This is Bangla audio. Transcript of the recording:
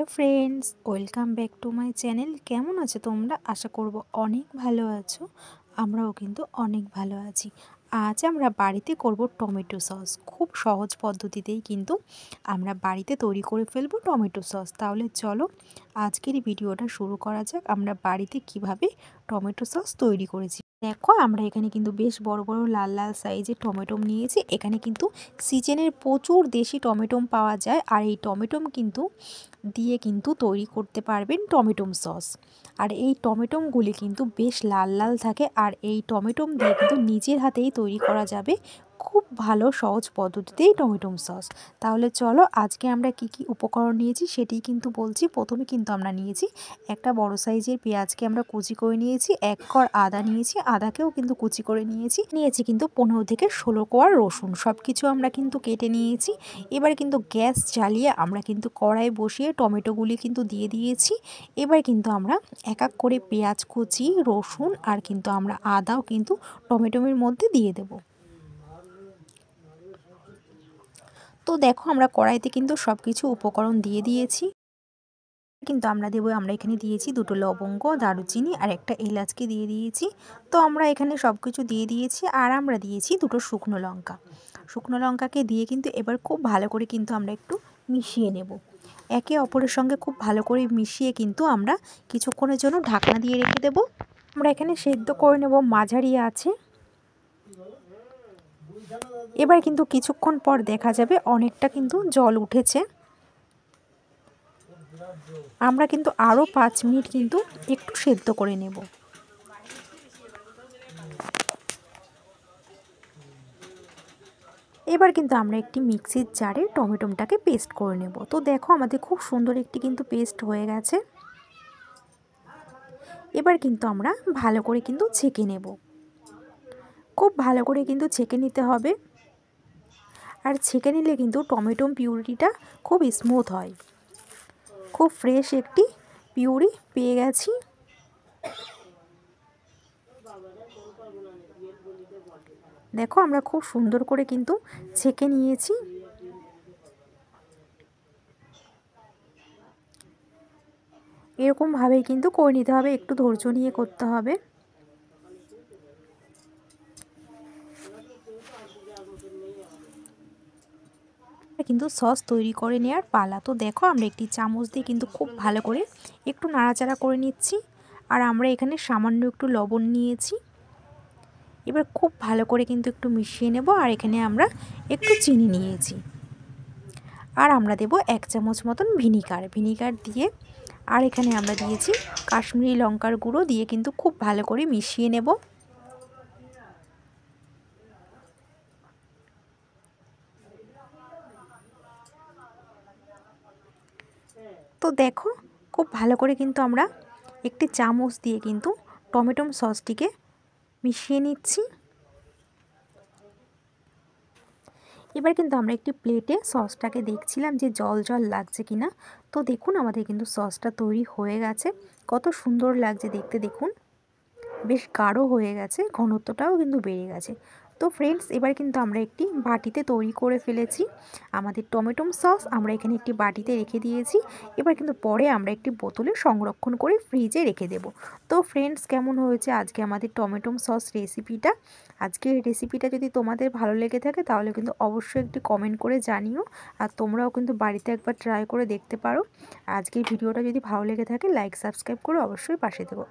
Hello friends, welcome back to my channel. কেমন আছো তোমরা? আশা করব অনেক ভালো আছো। আমরাও কিন্তু অনেক ভালো আছি। আজ আমরা বাড়িতে করব টমেটো সস। খুব সহজ পদ্ধতিতেই কিন্তু আমরা বাড়িতে তৈরি করে ফেলবো টমেটো সস। তাহলে চলো আজকের এই ভিডিওটা শুরু করা যাক। আমরা বাড়িতে কিভাবে টমেটো সস তৈরি করেছি। দেখো, আমরা এখানে কিন্তু বেশ বড় বড় লাল লাল সাইজের টমেটো নিয়েছি। এখানে কিন্তু সিজনের প্রচুর দেশি টমেটো পাওয়া যায়, আর এই টমেটো কিন্তু দিয়ে কিন্তু তৈরি করতে পারবেন টমেটো সস। আর এই টমেটোগুলি কিন্তু বেশ লাল লাল থাকে, আর এই টমেটো দিয়ে কিন্তু নিজের হাতেই তৈরি করা যাবে খুব ভালো সহজ পদ্ধতিতেই টমেটো সস। তাহলে চলো আজকে আমরা কি কি উপকরণ নিয়েছি সেটি কিন্তু বলছি। প্রথমে কিন্তু আমরা নিয়েছি একটা বড় সাইজের পেঁয়াজকে আমরা কুচি করে নিয়েছি, এক কোয়া আদা নিয়েছি, আদাকেও কিন্তু কুচি করে নিয়েছি কিন্তু 15 থেকে 16 কোয়া রসুন, সব কিছু আমরা কিন্তু কেটে নিয়েছি। এবার কিন্তু গ্যাস জ্বালিয়ে আমরা কিন্তু কড়াই বসিয়ে টমেটোগুলি কিন্তু দিয়ে দিয়েছি। এবার কিন্তু আমরা এক এক করে পেঁয়াজ কুচি, রসুন আর কিন্তু আমরা আদাও কিন্তু টমেটোর মধ্যে দিয়ে দেব। তো দেখো, আমরা কড়াইতে কিন্তু সব কিছু উপকরণ দিয়ে দিয়েছি। কিন্তু আমরা এখানে দিয়েছি দুটো লবঙ্গ, দারুচিনি আর একটা এলাচকে দিয়ে দিয়েছি। তো আমরা এখানে সব কিছু দিয়ে দিয়েছি, আর আমরা দিয়েছি দুটো শুকনো লঙ্কা। শুকনো লঙ্কাকে দিয়ে কিন্তু এবার খুব ভালো করে কিন্তু আমরা একটু মিশিয়ে নেব। একে অপরের সঙ্গে খুব ভালো করে মিশিয়ে কিন্তু আমরা কিছুক্ষণের জন্য ঢাকনা দিয়ে রেখে দেব। আমরা এখানে সেদ্ধ করে নেব মাঝারি আছে। এবার কিন্তু কিছুক্ষণ পর দেখা যাবে অনেকটা কিন্তু জল উঠেছে। আমরা কিন্তু আরও 5 মিনিট কিন্তু একটু সেদ্ধ করে নেব। এবার কিন্তু আমরা একটি মিক্সির জারে টমেটোটাকে পেস্ট করে নেব। তো দেখো, আমাদের খুব সুন্দর একটি কিন্তু পেস্ট হয়ে গেছে। এবার কিন্তু আমরা ভালো করে কিন্তু ছেঁকে নেব। খুব ভালো করে কিন্তু ছেঁকে নিতে হবে, আর ছেঁকে নিলে কিন্তু টমেটো পিউরিটা খুব স্মুথ হয়। খুব ফ্রেশ একটি পিউরি পেয়ে গেছি। দেখো, আমরা খুব সুন্দর করে কিন্তু ছেঁকে নিয়েছি। এরকমভাবেই কিন্তু করে নিতে হবে, একটু ধৈর্য নিয়ে করতে হবে। কিন্তু সস তৈরি করে নেওয়ার পালা। তো দেখো, আমরা একটি চামচ দিয়ে কিন্তু খুব ভালো করে একটু নাড়াচাড়া করে নিচ্ছি, আর আমরা এখানে সামান্য একটু লবণ নিয়েছি। এবার খুব ভালো করে কিন্তু একটু মিশিয়ে নেব, আর এখানে আমরা একটু চিনি নিয়েছি, আর আমরা দেব 1 চামচ মতন ভিনিগার দিয়ে, আর এখানে আমরা দিয়েছি কাশ্মীরি লঙ্কার গুঁড়ো দিয়ে কিন্তু খুব ভালো করে মিশিয়ে নেব। তো দেখো, খুব ভালো করে কিন্তু আমরা একটি চামচ দিয়ে কিন্তু টমেটো সসটিকে মিশিয়ে নিচ্ছি। এবার কিন্তু আমরা একটি প্লেটে সসটাকে দেখছিলাম যে জল জল লাগছে কিনা। তো দেখুন, আমাদের কিন্তু সসটা তৈরি হয়ে গেছে। কত সুন্দর লাগছে দেখতে, দেখুন বেশ গাঢ় হয়ে গেছে, ঘনত্বটাও কিন্তু বেড়ে গেছে। তো ফ্রেন্ডস, এবার কিন্তু আমরা একটি বাটিতে তৈরি করে ফেলেছি আমাদের টমেটো সস। আমরা এখানে একটি বাটিতে রেখে দিয়েছি। এবার কিন্তু পরে আমরা একটি বোতলে সংরক্ষণ করে ফ্রিজে রেখে দেব। তো ফ্রেন্ডস, কেমন হয়েছে আজকে আমাদের টমেটো সস রেসিপিটা? আজকের রেসিপিটা যদি তোমাদের ভালো লেগে থাকে তাহলে কিন্তু অবশ্যই একটি কমেন্ট করে জানিও, আর তোমরাও কিন্তু বাড়িতে একবার ট্রাই করে দেখতে পারো। আজকের ভিডিওটা যদি ভালো লেগে থাকে লাইক সাবস্ক্রাইব করে অবশ্যই পাশে দেবো।